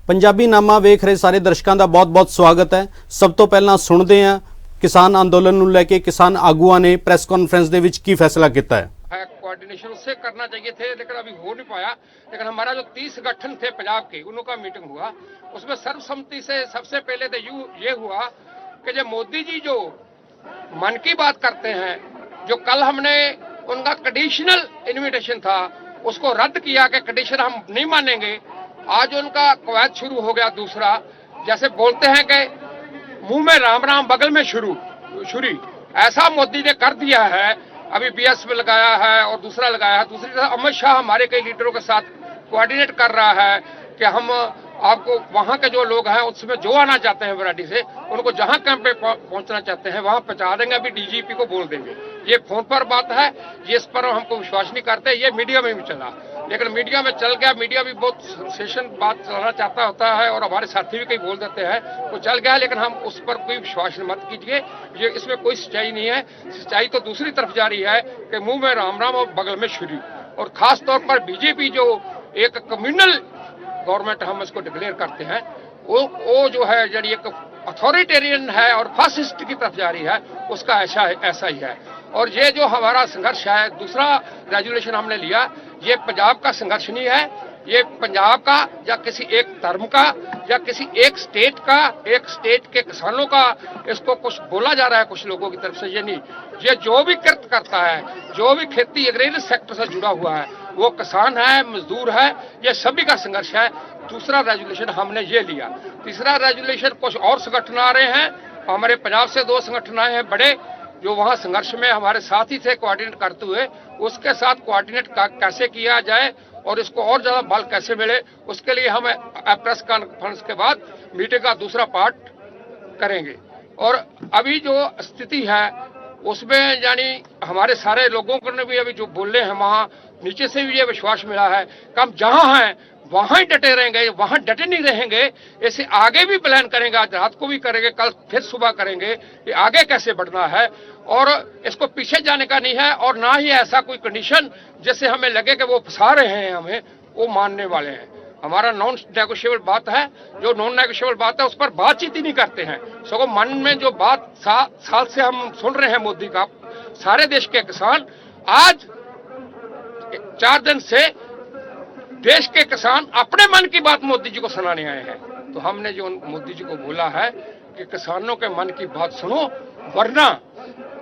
पंजाबी नामा वेख रहे सारे दर्शकों का बहुत बहुत स्वागत है। सब तो पहला सुनते हैं किसान अंदोलन को लेके किसान आगुआ ने प्रेस कॉन्फ्रेंस के विच की फैसला किया है। कोऑर्डिनेशन उससे करना चाहिए थे, लेकिन अभी हो नहीं पाया। लेकिन हमारा जो 30 संगठन थे पंजाब के, उनका मीटिंग हुआ, उसमें सर्वसम्मति से सबसे पहले तो ये हुआ कि जो मोदी जी जो मन की बात करते हैं, जो कल हमने उनका कंडीशनल इन्विटेशन था उसको रद्द किया कि कंडीशन हम नहीं मानेंगे। आज उनका कवायद शुरू हो गया दूसरा, जैसे बोलते हैं कि मुंह में राम राम बगल में छुरी, ऐसा मोदी ने कर दिया है। अभी बीएसपी लगाया है और दूसरा लगाया है। दूसरी तरफ अमित शाह हमारे कई लीडरों के साथ कोऑर्डिनेट कर रहा है कि हम आपको वहां के जो लोग हैं उसमें जो आना चाहते हैं वैरायटी से, उनको जहां कैंप पे पहुंचना चाहते हैं वहां पहुंचा देंगे। अभी डीजीपी को बोल देंगे। ये फोन पर बात है, जिस पर हमको विश्वास नहीं करते। ये मीडिया में भी चला, लेकिन मीडिया में चल गया। मीडिया भी बहुत सेशन बात चलाना चाहता होता है और हमारे साथी भी कई बोल देते हैं, वो चल गया। लेकिन हम उस पर कोई विश्वास मत कीजिए, ये इसमें कोई सच्चाई नहीं है। सच्चाई तो दूसरी तरफ जा रही है कि मुंह में राम राम और बगल में छुरी। और खास तौर पर बीजेपी जो एक कम्युनल गवर्नमेंट हम इसको डिक्लेयर करते हैं, वो जो है जड़ी एक अथॉरिटेरियन है और फासिस्ट की तरफ जा रही है, उसका ऐसा ही है। और ये जो हमारा संघर्ष है, दूसरा रेजोल्यूशन हमने लिया, ये पंजाब का संघर्ष नहीं है। ये पंजाब का या किसी एक धर्म का या किसी एक स्टेट का, एक स्टेट के किसानों का इसको कुछ बोला जा रहा है कुछ लोगों की तरफ से। ये नहीं, ये जो भी कृत करता है, जो भी खेती एग्रीकल्चर सेक्टर से जुड़ा हुआ है, वो किसान है, मजदूर है, ये सभी का संघर्ष है। दूसरा रेजोल्यूशन हमने ये लिया। तीसरा रेजोल्यूशन कुछ और संगठन आ रहे हैं, हमारे पंजाब से 2 संगठन आए हैं बड़े, जो वहां संघर्ष में हमारे साथ ही थे कोऑर्डिनेट करते हुए। उसके साथ कोऑर्डिनेट कैसे किया जाए और इसको और ज्यादा बल कैसे मिले, उसके लिए हम प्रेस कॉन्फ्रेंस के बाद मीटिंग का दूसरा पार्ट करेंगे। और अभी जो स्थिति है उसमें यानी हमारे सारे लोगों को ने भी अभी जो बोले हैं, वहां नीचे से भी ये विश्वास मिला है कि हम जहां हैं वहां ही डटे रहेंगे, वहां डटे नहीं रहेंगे। इसे आगे भी प्लान करेंगे, आज रात को भी करेंगे, कल फिर सुबह करेंगे कि आगे कैसे बढ़ना है। और इसको पीछे जाने का नहीं है, और ना ही ऐसा कोई कंडीशन जिससे हमें लगे कि वो फंसा रहे हैं हमें, वो मानने वाले हैं। हमारा नॉन नेगोशिएबल बात है, जो नॉन नेगोशिएबल बात है उस पर बातचीत ही नहीं करते हैं। सगों मन में जो बात साल से हम सुन रहे हैं मोदी का, सारे देश के किसान आज 4 दिन से देश के किसान अपने मन की बात मोदी जी को सुनाने आए हैं। तो हमने जो मोदी जी को बोला है कि किसानों के मन की बात सुनो, वरना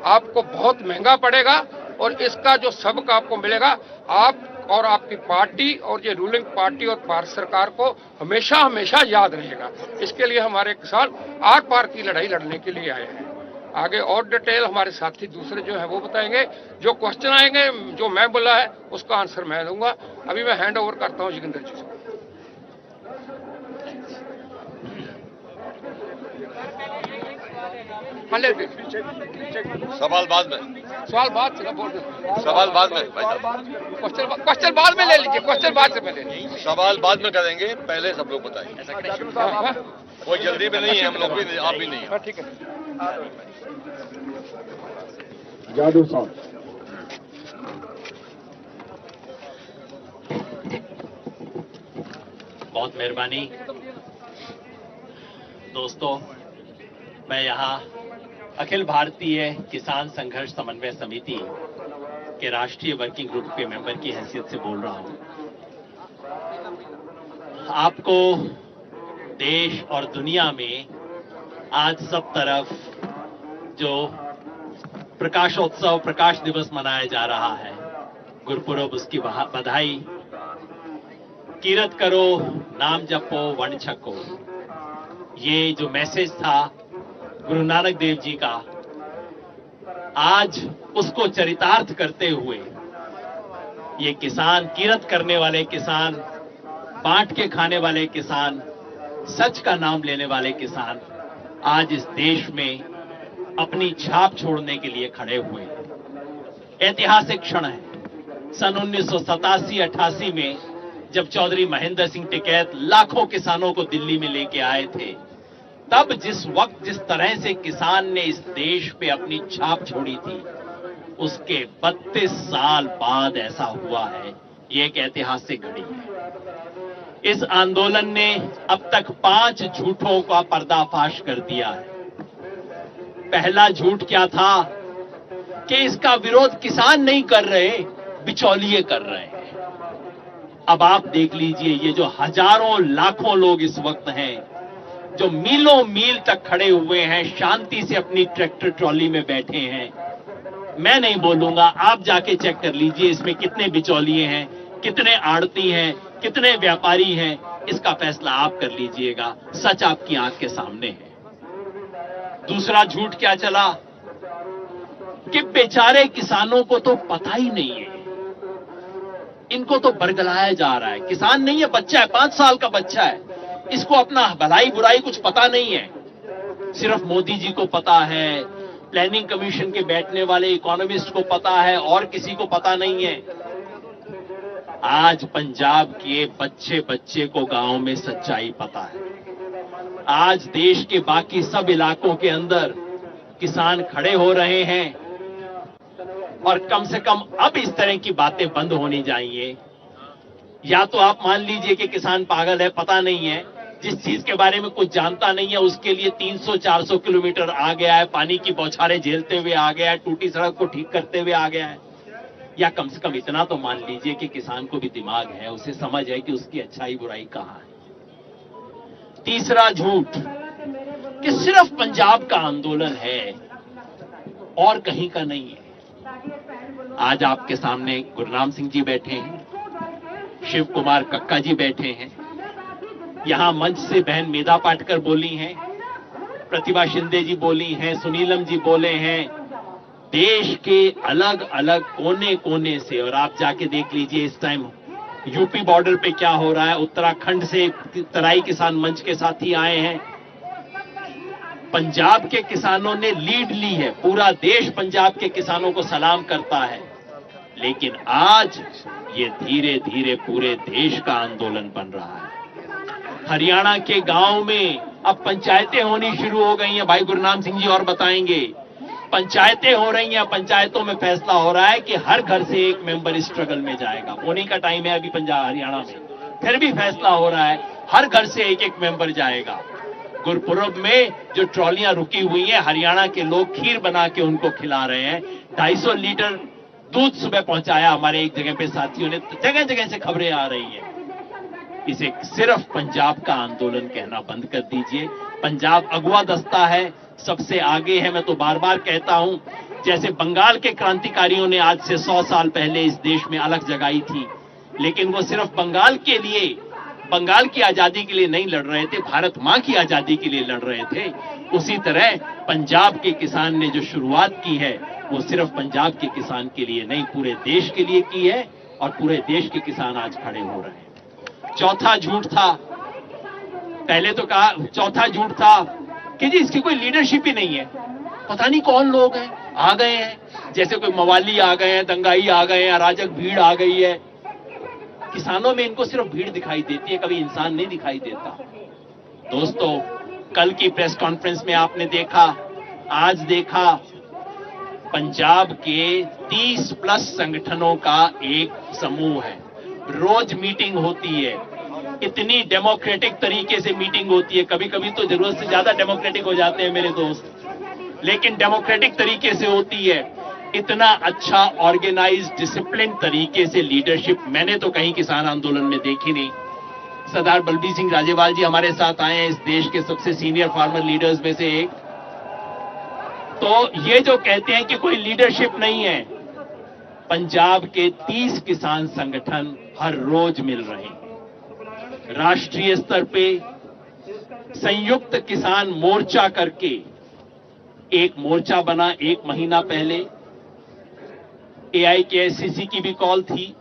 आपको बहुत महंगा पड़ेगा और इसका जो सबक आपको मिलेगा, आप और आपकी पार्टी और ये रूलिंग पार्टी और भारत सरकार को हमेशा हमेशा याद रहेगा। इसके लिए हमारे किसान आर पार की लड़ाई लड़ने के लिए आए हैं। आगे और डिटेल हमारे साथी दूसरे जो है वो बताएंगे। जो क्वेश्चन आएंगे, जो मैं बोला है उसका आंसर मैं दूंगा। अभी मैं हैंड ओवर करता हूं जोगिंदर जी से। सवाल बाद में, सवाल बाद से बोल रहे, सवाल बाद में, क्वेश्चन बाद में ले लीजिए, क्वेश्चन बाद से ले लीजिए। सवाल बाद में करेंगे, पहले सब लोग बताएंगे। कोई जल्दी में नहीं है, हम लोग भी, आप भी नहीं है। ठीक है। जादू साहब, बहुत मेहरबानी दोस्तों। मैं यहाँ अखिल भारतीय किसान संघर्ष समन्वय समिति के राष्ट्रीय वर्किंग ग्रुप के मेंबर की हैसियत से बोल रहा हूँ। आपको देश और दुनिया में आज सब तरफ जो प्रकाशोत्सव, प्रकाश दिवस मनाया जा रहा है, गुरपुरब, उसकी बधाई। कीरत करो, नाम जपो, वण छको, ये जो मैसेज था गुरु नानक देव जी का, आज उसको चरितार्थ करते हुए ये किसान, कीरत करने वाले किसान, बांट के खाने वाले किसान, सच का नाम लेने वाले किसान आज इस देश में अपनी छाप छोड़ने के लिए खड़े हुए। ऐतिहासिक क्षण है। सन 1987-88 में जब चौधरी महेंद्र सिंह टिकैत लाखों किसानों को दिल्ली में लेके आए थे, तब जिस वक्त जिस तरह से किसान ने इस देश पे अपनी छाप छोड़ी थी, उसके 32 साल बाद ऐसा हुआ है। ये एक ऐतिहासिक घड़ी है। इस आंदोलन ने अब तक 5 झूठों का पर्दाफाश कर दिया है। पहला झूठ क्या था कि इसका विरोध किसान नहीं कर रहे, बिचौलिए कर रहे हैं। अब आप देख लीजिए, ये जो हजारों लाखों लोग इस वक्त हैं, जो मीलों मील तक खड़े हुए हैं, शांति से अपनी ट्रैक्टर ट्रॉली में बैठे हैं, मैं नहीं बोलूंगा, आप जाके चेक कर लीजिए इसमें कितने बिचौलिए हैं, कितने आड़ती हैं, कितने व्यापारी हैं, इसका फैसला आप कर लीजिएगा। सच आपकी आंख के सामने है। दूसरा झूठ क्या चला कि बेचारे किसानों को तो पता ही नहीं है, इनको तो बरगलाया जा रहा है। किसान नहीं है, बच्चा है, 5 साल का बच्चा है, इसको अपना भलाई बुराई कुछ पता नहीं है। सिर्फ मोदी जी को पता है, प्लानिंग कमीशन के बैठने वाले इकोनॉमिस्ट को पता है, और किसी को पता नहीं है। आज पंजाब के बच्चे बच्चे को गांव में सच्चाई पता है। आज देश के बाकी सब इलाकों के अंदर किसान खड़े हो रहे हैं, और कम से कम अब इस तरह की बातें बंद होनी चाहिए। या तो आप मान लीजिए कि किसान पागल है, पता नहीं है, जिस चीज के बारे में कुछ जानता नहीं है उसके लिए 300-400 किलोमीटर आ गया है, पानी की बौछारें झेलते हुए आ गया है, टूटी सड़क को ठीक करते हुए आ गया है। या कम से कम इतना तो मान लीजिए कि किसान को भी दिमाग है, उसे समझ है कि उसकी अच्छाई बुराई कहां है। तीसरा झूठ कि सिर्फ पंजाब का आंदोलन है और कहीं का नहीं है। आज आपके सामने गुरनाम सिंह जी बैठे हैं, शिव कुमार कक्का जी बैठे हैं, यहां मंच से बहन मेधा पाटकर बोली हैं, प्रतिभा शिंदे जी बोली हैं, सुनीलम जी बोले हैं। देश के अलग अलग कोने कोने से, और आप जाके देख लीजिए इस टाइम यूपी बॉर्डर पे क्या हो रहा है। उत्तराखंड से तराई किसान मंच के साथी आए हैं। पंजाब के किसानों ने लीड ली है, पूरा देश पंजाब के किसानों को सलाम करता है। लेकिन आज ये धीरे धीरे पूरे देश का आंदोलन बन रहा है। हरियाणा के गांव में अब पंचायतें होनी शुरू हो गई हैं। भाई गुरनाम सिंह जी और बताएंगे, पंचायतें हो रही हैं। पंचायतों में फैसला हो रहा है कि हर घर से एक मेंबर इस स्ट्रगल में जाएगा। होने का टाइम है अभी पंजाब हरियाणा में, फिर भी फैसला हो रहा है हर घर से एक एक मेंबर जाएगा। गुरपुरब में जो ट्रॉलियां रुकी हुई हैं, हरियाणा के लोग खीर बना के उनको खिला रहे हैं। 250 लीटर दूध सुबह पहुंचाया हमारे एक जगह पे साथियों ने, जगह जगह से खबरें आ रही हैं। इसे सिर्फ पंजाब का आंदोलन कहना बंद कर दीजिए। पंजाब अगवा दस्ता है, सबसे आगे है। मैं तो बार बार कहता हूं, जैसे बंगाल के क्रांतिकारियों ने आज से 100 साल पहले इस देश में अलग जगाई थी, लेकिन वो सिर्फ बंगाल के लिए, बंगाल की आजादी के लिए नहीं लड़ रहे थे, भारत मां की आजादी के लिए लड़ रहे थे। उसी तरह पंजाब के किसान ने जो शुरुआत की है, वो सिर्फ पंजाब के किसान के लिए नहीं, पूरे देश के लिए की है, और पूरे देश के किसान आज खड़े हो रहे हैं। चौथा झूठ था, पहले तो कहा, चौथा झूठ था कि जी इसकी कोई लीडरशिप ही नहीं है, पता नहीं कौन लोग हैं, आ गए हैं, जैसे कोई मवाली आ गए हैं, दंगाई आ गए हैं, अराजक भीड़ आ गई है। किसानों में इनको सिर्फ भीड़ दिखाई देती है, कभी इंसान नहीं दिखाई देता। दोस्तों, कल की प्रेस कॉन्फ्रेंस में आपने देखा, आज देखा, पंजाब के 30+ संगठनों का एक समूह है। रोज मीटिंग होती है, इतनी डेमोक्रेटिक तरीके से मीटिंग होती है, कभी कभी तो जरूरत से ज्यादा डेमोक्रेटिक हो जाते हैं मेरे दोस्त, लेकिन डेमोक्रेटिक तरीके से होती है। इतना अच्छा ऑर्गेनाइज्ड डिसिप्लिन तरीके से लीडरशिप मैंने तो कहीं किसान आंदोलन में देखी नहीं। सरदार बलबीर सिंह राजेवाल जी हमारे साथ आए हैं, इस देश के सबसे सीनियर फार्मर लीडर्स में से एक। तो ये जो कहते हैं कि कोई लीडरशिप नहीं है, पंजाब के 30 किसान संगठन हर रोज मिल रहे हैं। राष्ट्रीय स्तर पे संयुक्त किसान मोर्चा करके एक मोर्चा बना, 1 महीना पहले AIKSCC की भी कॉल थी,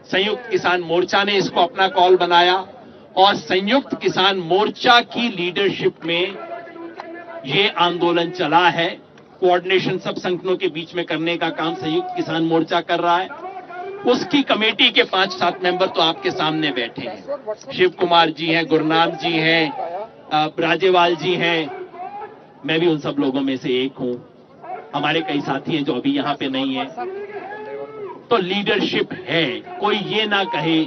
संयुक्त किसान मोर्चा ने इसको अपना कॉल बनाया, और संयुक्त किसान मोर्चा की लीडरशिप में ये आंदोलन चला है। कोऑर्डिनेशन सब संगठनों के बीच में करने का काम संयुक्त किसान मोर्चा कर रहा है। उसकी कमेटी के 5-7 मेंबर तो आपके सामने बैठे हैं। शिव कुमार जी हैं, गुरनाम जी हैं, राजेवाल जी हैं, मैं भी उन सब लोगों में से एक हूं। हमारे कई साथी हैं जो अभी यहां पे नहीं है। तो लीडरशिप है, कोई ये ना कहे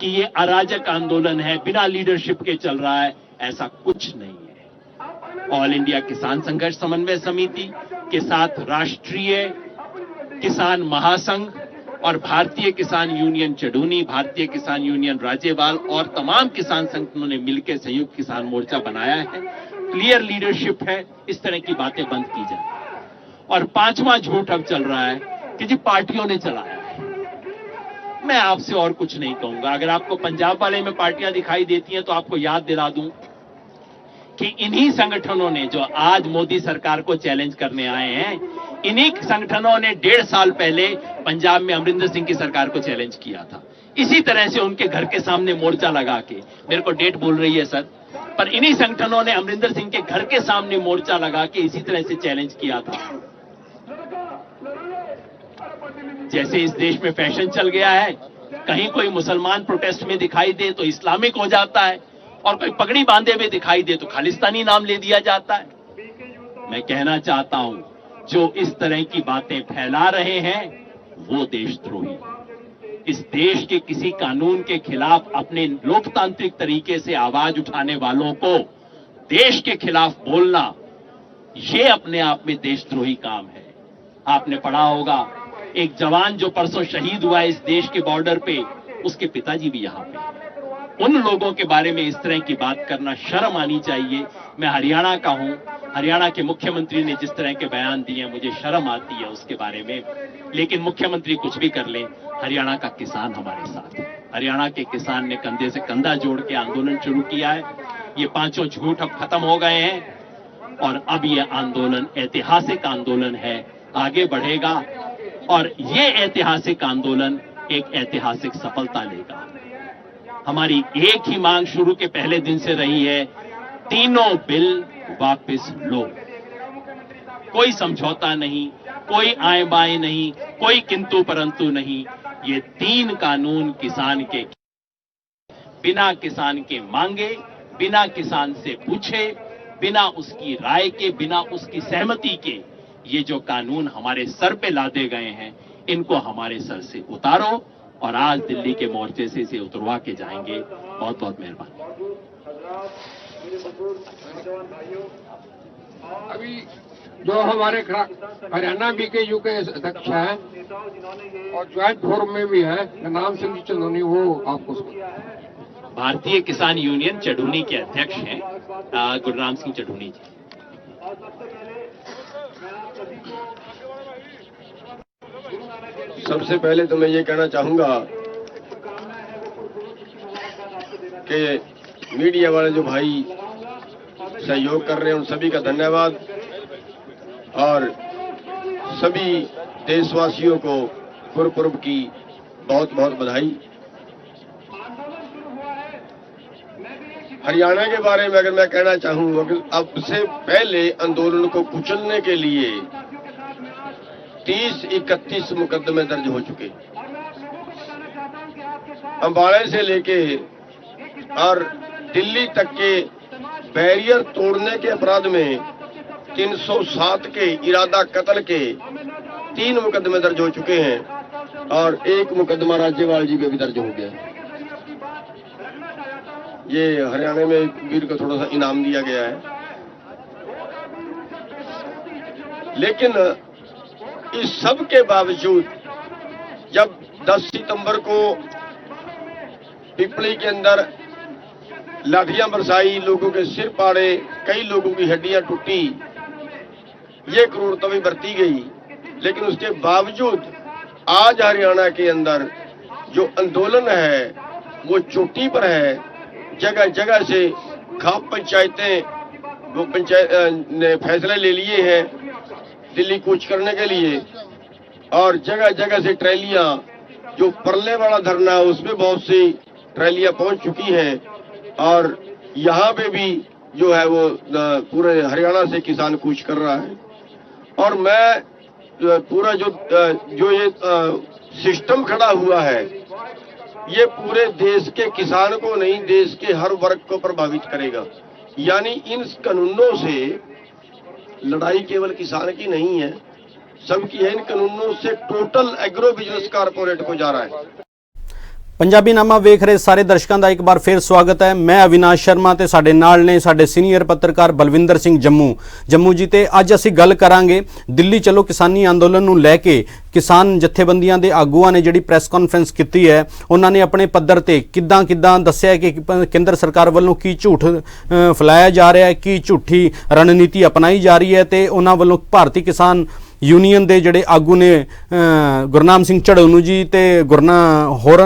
कि ये अराजक आंदोलन है, बिना लीडरशिप के चल रहा है, ऐसा कुछ नहीं है। ऑल इंडिया किसान संघर्ष समन्वय समिति के साथ राष्ट्रीय किसान महासंघ और भारतीय किसान यूनियन चडूनी, भारतीय किसान यूनियन राज्यपाल और तमाम किसान संगठनों ने मिलकर संयुक्त किसान मोर्चा बनाया है। क्लियर लीडरशिप है, इस तरह की बातें बंद की जाए। और पांचवा झूठ अब चल रहा है कि जी पार्टियों ने चलाया है। मैं आपसे और कुछ नहीं कहूंगा। अगर आपको पंजाब वाले में पार्टियां दिखाई देती हैं तो आपको याद दिला दूं कि इन्हीं संगठनों ने, जो आज मोदी सरकार को चैलेंज करने आए हैं, इन्हीं संगठनों ने 1.5 साल पहले पंजाब में अमरिंदर सिंह की सरकार को चैलेंज किया था। इसी तरह से उनके घर के सामने मोर्चा लगा के, मेरे को डेट बोल रही है सर, पर इन्हीं संगठनों ने अमरिंदर सिंह के घर के सामने मोर्चा लगा के इसी तरह से चैलेंज किया था। जैसे इस देश में फैशन चल गया है, कहीं कोई मुसलमान प्रोटेस्ट में दिखाई दे तो इस्लामिक हो जाता है, और कोई पगड़ी बांधे हुए दिखाई दे तो खालिस्तानी नाम ले दिया जाता है। मैं कहना चाहता हूं, जो इस तरह की बातें फैला रहे हैं वो देशद्रोही। इस देश के किसी कानून के खिलाफ अपने लोकतांत्रिक तरीके से आवाज उठाने वालों को देश के खिलाफ बोलना, ये अपने आप में देशद्रोही काम है। आपने पढ़ा होगा, एक जवान जो परसों शहीद हुआ इस देश के बॉर्डर पे, उसके पिताजी भी यहां पे। उन लोगों के बारे में इस तरह की बात करना शर्म आनी चाहिए। मैं हरियाणा का हूं, हरियाणा के मुख्यमंत्री ने जिस तरह के बयान दिए हैं, मुझे शर्म आती है उसके बारे में। लेकिन मुख्यमंत्री कुछ भी कर लें, हरियाणा का किसान हमारे साथ है। हरियाणा के किसान ने कंधे से कंधा जोड़ के आंदोलन शुरू किया है। ये पांचों झूठ अब खत्म हो गए हैं और अब ये आंदोलन ऐतिहासिक आंदोलन है, आगे बढ़ेगा और ये ऐतिहासिक आंदोलन एक ऐतिहासिक सफलता लेगा। हमारी एक ही मांग शुरू के पहले दिन से रही है, तीनों बिल वापस लो। कोई समझौता नहीं, कोई आए बाएं नहीं, कोई किंतु परंतु नहीं। ये 3 कानून किसान के, बिना किसान के मांगे, बिना किसान से पूछे, बिना उसकी राय के, बिना उसकी सहमति के, ये जो कानून हमारे सर पे लादे गए हैं, इनको हमारे सर से उतारो और आज दिल्ली के मोर्चे से इसे उतरवा के जाएंगे। बहुत बहुत मेहरबानी। अभी जो हमारे हरियाणा बीकेयू के अध्यक्ष हैं और ज्वाइंट फोरम में भी है गुरनाम सिंह जी चंदोनी, वो आपको भारतीय किसान यूनियन चडूनी के अध्यक्ष हैं गुरनाम सिंह चडूनी जी। सबसे पहले तो मैं ये कहना चाहूंगा कि मीडिया वाले जो भाई सहयोग कर रहे हैं उन सभी का धन्यवाद और सभी देशवासियों को गुरुपर्व की बहुत बहुत बधाई। हरियाणा के बारे में अगर मैं कहना चाहूं, अब से पहले आंदोलन को कुचलने के लिए 30-31 मुकदमे दर्ज हो चुके। अंबाला से लेके और दिल्ली तक के बैरियर तोड़ने के अपराध में 307 के इरादा कत्ल के 3 मुकदमे दर्ज हो चुके हैं और 1 मुकदमा राज्यपाल जी पे भी दर्ज हो गया। ये हरियाणा में वीर को थोड़ा सा इनाम दिया गया है। लेकिन इस सब के बावजूद जब 10 सितंबर को पिपली के अंदर लाठियां बरसाई, लोगों के सिर पाड़े, कई लोगों की हड्डियां टूटी, ये क्रूरता भी बरती गई, लेकिन उसके बावजूद आज हरियाणा के अंदर जो आंदोलन है वो चोटी पर है। जगह जगह से खाप पंचायतें, वो पंचायत ने फैसले ले लिए हैं दिल्ली कूच करने के लिए और जगह जगह से ट्रैलियां, जो परले वाला धरना है उसमें बहुत सी ट्रैलियां पहुंच चुकी हैं और यहाँ पे भी जो है वो पूरे हरियाणा से किसान कूच कर रहा है। और मैं पूरा जो ये सिस्टम खड़ा हुआ है ये पूरे देश के किसान को नहीं, देश के हर वर्ग को प्रभावित करेगा। यानी इन कानूनों से लड़ाई केवल किसान की नहीं है, सबकी है। इन कानूनों से टोटल एग्रो बिजनेस कारपोरेट को जा रहा है। ਪੰਜਾਬੀ ਨਾਮਾ ਵੇਖ ਰਹੇ ਸਾਰੇ ਦਰਸ਼ਕਾਂ ਦਾ ਇੱਕ ਵਾਰ ਫਿਰ ਸਵਾਗਤ ਹੈ। ਮੈਂ ਅਵਿਨਾਸ਼ ਸ਼ਰਮਾ ਤੇ ਸਾਡੇ ਨਾਲ ਨੇ ਸਾਡੇ ਸੀਨੀਅਰ ਪੱਤਰਕਾਰ ਬਲਵਿੰਦਰ ਸਿੰਘ ਜੰਮੂ ਜੀ ਤੇ ਅੱਜ ਅਸੀਂ ਗੱਲ ਕਰਾਂਗੇ ਦਿੱਲੀ ਚਲੋ ਕਿਸਾਨੀ ਅੰਦੋਲਨ ਨੂੰ ਲੈ ਕੇ ਕਿਸਾਨ ਜਥੇਬੰਦੀਆਂ ਦੇ ਆਗੂਆਂ ਨੇ ਜਿਹੜੀ ਪ੍ਰੈਸ ਕਾਨਫਰੰਸ ਕੀਤੀ ਹੈ। ਉਹਨਾਂ ਨੇ ਆਪਣੇ ਪੱਧਰ ਤੇ ਕਿੱਦਾਂ ਦੱਸਿਆ ਕਿ ਕੇਂਦਰ ਸਰਕਾਰ ਵੱਲੋਂ ਕੀ ਝੂਠ ਫੈਲਾਇਆ ਜਾ ਰਿਹਾ ਹੈ, ਕੀ ਝੂਠੀ ਰਣਨੀਤੀ ਅਪਣਾਈ ਜਾ ਰਹੀ ਹੈ ਤੇ ਉਹਨਾਂ ਵੱਲੋਂ ਭਾਰਤੀ ਕਿਸਾਨ यूनियन के जोड़े आगू ने गुरनाम सिंह झड़ोनू जी ते होर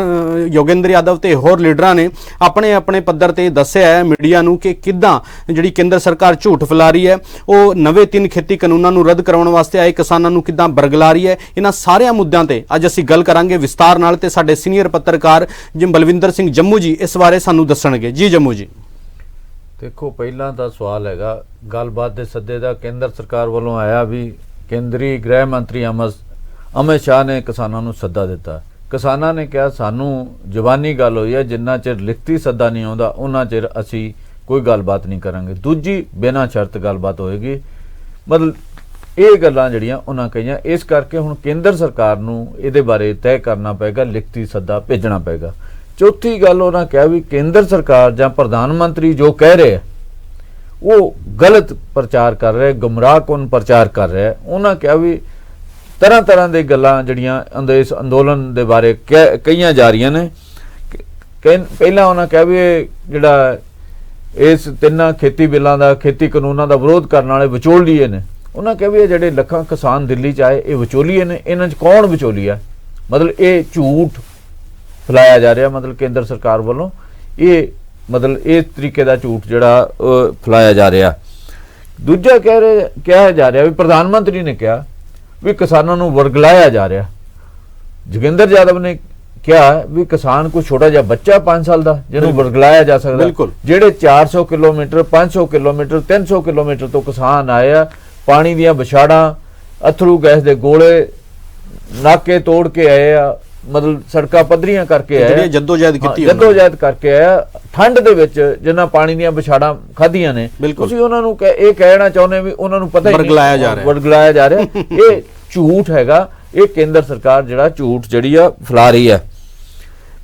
योगेंद्र यादव ते होर लीडर ने अपने अपने पद्धर ते दस्सिया है मीडिया नूं कि किद्दां जिहड़ी केंद्र सरकार झूठ फैला रही है, वो नवे 3 खेती कानूनां नूं रद्द करवाउण वास्ते आए किसानां नूं किद्दां बरगला रही है। इन्हां सारियां मुद्दिआं ते अज असीं गल करांगे विस्तार नाल ते साडे सीनियर पत्रकार जी बलविंदर सिंह जम्मू जी इस बारे सानूं दस्सणगे। जी जम्मू जी, देखो पहला तो सवाल हैगा गलबात के सद्दे का केंद्र सरकार वालों आया भी केंद्रीय गृह मंत्री अमित शाह ने किसानों को सद्दा दिता। किसानों ने कहा सानू जबानी गल हुई है, जिन्ना चिर लिखती सद्दा नहीं आता उन्ना चिर असी कोई गलबात नहीं करांगे। दूजी बिना शर्त गलबात होएगी। मतलब ये गल्लां जिहड़ियां उन्हां कहियां, इस करके हुण केंद्र सरकार नूं इहदे बारे तय करना पेगा, लिखती सद्दा भेजना पेगा। चौथी गल उन्हां कहा भी केंद्र सरकार जां प्रधानमंत्री जो कह रहे हैं वो गलत प्रचार कर रहे, गुमराह कुन प्रचार कर रहे। उन्होंने कहा भी तरह तरह की गल्लां जिहड़ियां इस अंदोलन के बारे कही जा रही ने। पहला उन्होंने कहा भी जिहड़ा इस 3 खेती बिलों का खेती कानूनों का विरोध करने वाले विचोलिए ने। उन्होंने कहा भी जिहड़े लखां किसान दिल्ली च आए ये विचोलिए ने, इन्हां च कौन विचोलिया? मतलब ये झूठ फैलाया जा रहा, मतलब केंद्र सरकार वालों ये मतलब इस तरीके का झूठ जिहड़ा फैलाया जा रहा। दूजा कहा जा रहा भी प्रधानमंत्री ने कहा भी किसानों को वरगलाया जा रहा। जोगिंदर यादव ने कहा भी किसान कोई छोटा जिहा बच्चा 5 साल का जिन्होंने वरगलाया जा सकता। जिहड़े 400 किलोमीटर 500 किलोमीटर 300 किलोमीटर तो किसान आए आ, पानी दियां बछाड़ां अथरू गैस के गोले नाके तोड़ के आए आ, मतलब सड़कां पद्धरियां करके आया, जद्दोजहद करके आया ठंड दे विच जिन्हां पानी दियां बछाड़ां खाधियां ने। तुसीं उन्हां नूं ये कहना चाहुंदे भी उन्हां नूं पता ही नहीं वरगलाया जा रहा। ये झूठ हैगा, ये केंद्र सरकार जिहड़ा झूठ जिहड़ी आ फैला रही है।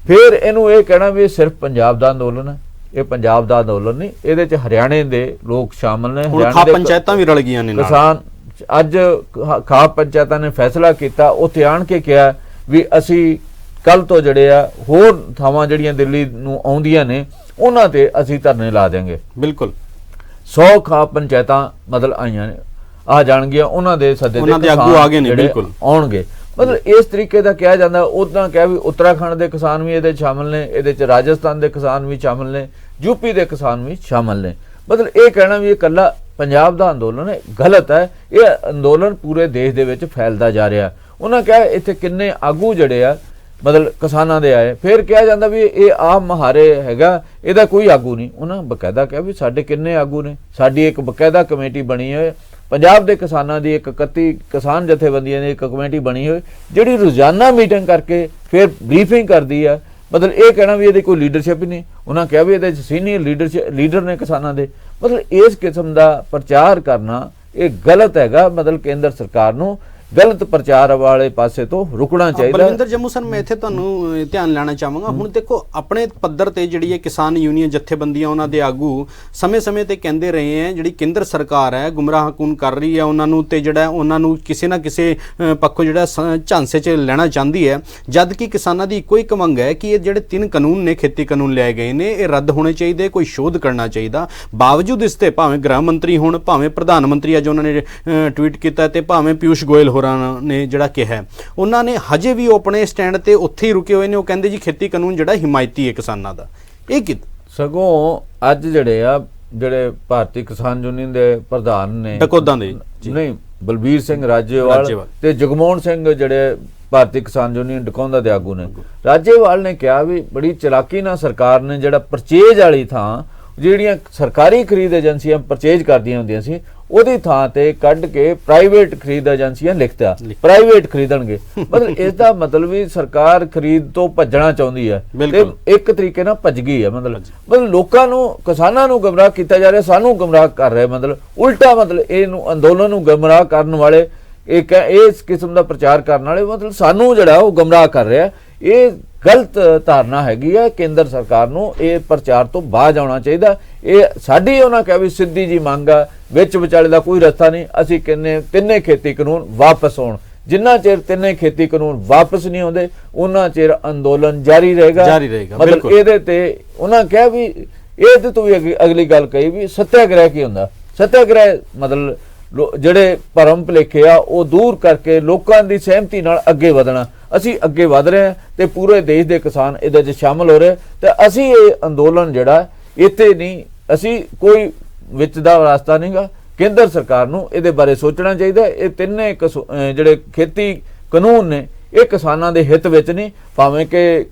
फिर इहनूं ये कहना भी सिर्फ पंजाब दा अंदोलन है, ये पंजाब दा अंदोलन नहीं, इहदे च हरियाणे दे लोग शामिल ने। हरियाणा दे पंचायतां भी रल गईयां ने, किसान अज खाप पंचायतां ने फैसला कीता, उत्थे आण के कहा भी असी कल तो जड़े आ होर थावां जड़ियां दिल्ली नूं आउंदियां ने उन्हां ते असी धरने ला देंगे। बिल्कुल 100 खाप पंचायतां मतलब आईयां ने आ जाणगियां, उन्हां दे सद्दे ते आगू आ गए ने, बिल्कुल आउणगे। मतलब इस तरीके दा कहा जांदा। उदां कहा भी उत्तराखंड दे किसान भी इहदे शामिल ने, इहदे च राजस्थान दे किसान भी शामिल ने, यूपी दे किसान भी शामिल ने। मतलब ये कहना भी इकल्ला पंजाब दा अंदोलन है गलत है, ये अंदोलन पूरे देश दे विच फैलदा जा रहा। उन्होंने कहा इत्थे किन्ने आगू जड़े आ मतलब किसानां दे आए। फिर कहा जाता भी ये आम महारे हैगा, इहदा कोई आगू नहीं। उन्होंने बकायदा कहा भी साडे किन्ने आगू ने, साडी एक बकायदा कमेटी बनी है पंजाब के किसानों की, 31 किसान जथेबंदियां की एक कमेटी बनी हुई जिहड़ी रोजाना मीटिंग करके फिर ब्रीफिंग करती है। मतलब ये कहना भी ये कोई लीडरशिप ही नहीं। उन्होंने कहा भी ये सीनियर लीडर ने किसानों के। मतलब इस किस्म का प्रचार करना ये गलत हैगा। मतलब केंद्र सरकार नूं गलत प्रचार वाले पासे तो रुकना चाहिए। बलविंदर जम्मू सर, मैं इत्थे तुहानूं ध्यान लाना चाहांगा। हुण देखो अपने पद्धर ते जिहड़ी है किसान यूनियन जथेबंदियां उन्हां दे आगू समय समय ते कहंदे रहे हैं जिहड़ी केंद्र सरकार है गुमराहकुन कर रही है उन्हां नूं ते जिहड़ा उन्हां नूं किसी ना किसी पक्षों जिहड़ा झांसे च लेना चाहती है। जद कि किसानां दी इक्को ही मंग है कि ये जिहड़े 3 कानून ने खेती कानून लिआए गए ने ये रद्द होने चाहिए, कोई शोध करना चाहिए। बावजूद इसते भावें गृह मंत्री होण, भावें प्रधानमंत्री अज उन्होंने ट्वीट किया ते भावें पीयूष गोयल ने जिहड़ा कहा उन्होंने हजे भी अपने स्टैंड ते उत्थे ही रुके हुए ने। वो कहंदे जी खेती कानून जिहड़ा हिमायती है किसानां दा। ये कि सगों अज जिहड़े भारतीय किसान यूनियन दे प्रधान ने टकोदां दे नहीं बलबीर सिंह राजेवाल ते जगमोहन सिंह जिहड़े भारतीय किसान यूनियन डकौंदा दे आगू ने। राजेवाल ने कहा भी बड़ी चलाकी नाल सरकार ने जिहड़ा परचेज वाली थां ਜਿਹੜੀਆਂ सरकारी खरीद एजेंसियां परचेज करदियां ਹੁੰਦੀਆਂ ਸੀ ਉਹਦੀ ਥਾਂ ਤੇ ਕੱਢ ਕੇ ਪ੍ਰਾਈਵੇਟ ਖਰੀਦ ਏਜੰਸੀਆਂ ਲਿਖਤਾ ਪ੍ਰਾਈਵੇਟ ਖਰੀਦਣਗੇ। ਮਤਲਬ ਇਸ ਦਾ ਮਤਲਬ ਵੀ ਸਰਕਾਰ ਖਰੀਦ ਤੋਂ ਭੱਜਣਾ ਚਾਹੁੰਦੀ ਹੈ ਤੇ ਇੱਕ ਤਰੀਕੇ ਨਾਲ ਭੱਜ ਗਈ ਹੈ। ਮਤਲਬ ਲੋਕਾਂ ਨੂੰ ਕਿਸਾਨਾਂ ਨੂੰ ਗੁੰਮਰਾਹ ਕੀਤਾ ਜਾ ਰਿਹਾ, ਸਾਨੂੰ ਗੁੰਮਰਾਹ ਕਰ ਰਿਹਾ। ਮਤਲਬ ਉਲਟਾ ਮਤਲਬ ਇਹਨੂੰ ਅੰਦੋਲਨ ਨੂੰ ਗੁੰਮਰਾਹ ਕਰਨ ਵਾਲੇ इस किस्म का प्रचार करने वाले मतलब सानू जिहड़ा वो गुमराह कर रहा है। ਇਹ ਗਲਤ ਧਾਰਨਾ ਹੈਗੀ ਆ। ਕੇਂਦਰ ਸਰਕਾਰ ਨੂੰ ਇਹ ਪ੍ਰਚਾਰ ਤੋਂ ਬਾਅਦ ਆਉਣਾ ਚਾਹੀਦਾ। ਇਹ ਸਾਡੀ ਉਹਨਾਂ ਕਿਹਾ ਵੀ ਸਿੱਧੀ ਜੀ ਮੰਗ ਆ, ਵਿੱਚ ਵਿਚਾਲੇ ਦਾ ਕੋਈ ਰਸਤਾ ਨਹੀਂ। ਅਸੀਂ ਕਹਿੰਦੇ ਤਿੰਨੇ ਖੇਤੀ ਕਾਨੂੰਨ ਵਾਪਸ ਆਉਣ। ਜਿੰਨਾ ਚਿਰ ਤਿੰਨੇ ਖੇਤੀ ਕਾਨੂੰਨ ਵਾਪਸ ਨਹੀਂ ਆਉਂਦੇ ਉਹਨਾਂ ਚਿਰ ਅੰਦੋਲਨ ਜਾਰੀ ਰਹੇਗਾ। ਮਤਲਬ ਇਹਦੇ ਤੇ ਉਹਨਾਂ ਕਿਹਾ ਵੀ ਇਹਦੇ ਤੋਂ ਵੀ ਅਗਲੀ ਗੱਲ ਕਹੀ ਵੀ ਸੱਤਿਆਗ੍ਰਹਿ ਕੀ ਹੁੰਦਾ। ਸੱਤਿਆਗ੍ਰਹਿ ਮਤਲਬ ਜਿਹੜੇ ਭਰਮ ਭੁਲੇਖੇ ਆ ਉਹ ਦੂਰ ਕਰਕੇ ਲੋਕਾਂ ਦੀ ਸਹਿਮਤੀ ਨਾਲ ਅੱਗੇ ਵਧਣਾ। ਅਸੀਂ ਅੱਗੇ ਵਧ ਰਹੇ ਹਾਂ ਤੇ ਪੂਰੇ ਦੇਸ਼ ਦੇ ਕਿਸਾਨ ਇਹਦੇ 'ਚ ਸ਼ਾਮਲ ਹੋ ਰਹੇ ਤੇ ਅਸੀਂ ਇਹ ਅੰਦੋਲਨ ਜਿਹੜਾ ਇੱਥੇ ਨਹੀਂ, ਅਸੀਂ ਕੋਈ ਵਿੱਚ ਦਾ ਰਸਤਾ ਨਹੀਂਗਾ। ਕੇਂਦਰ ਸਰਕਾਰ ਨੂੰ ਇਹਦੇ ਬਾਰੇ ਸੋਚਣਾ ਚਾਹੀਦਾ। ਇਹ ਤਿੰਨੇ ਜਿਹੜੇ ਖੇਤੀ ਕਾਨੂੰਨ ਨੇ ਇਹ ਕਿਸਾਨਾਂ ਦੇ ਹਿੱਤ ਵਿੱਚ ਨਹੀਂ। ਭਾਵੇਂ ਕਿ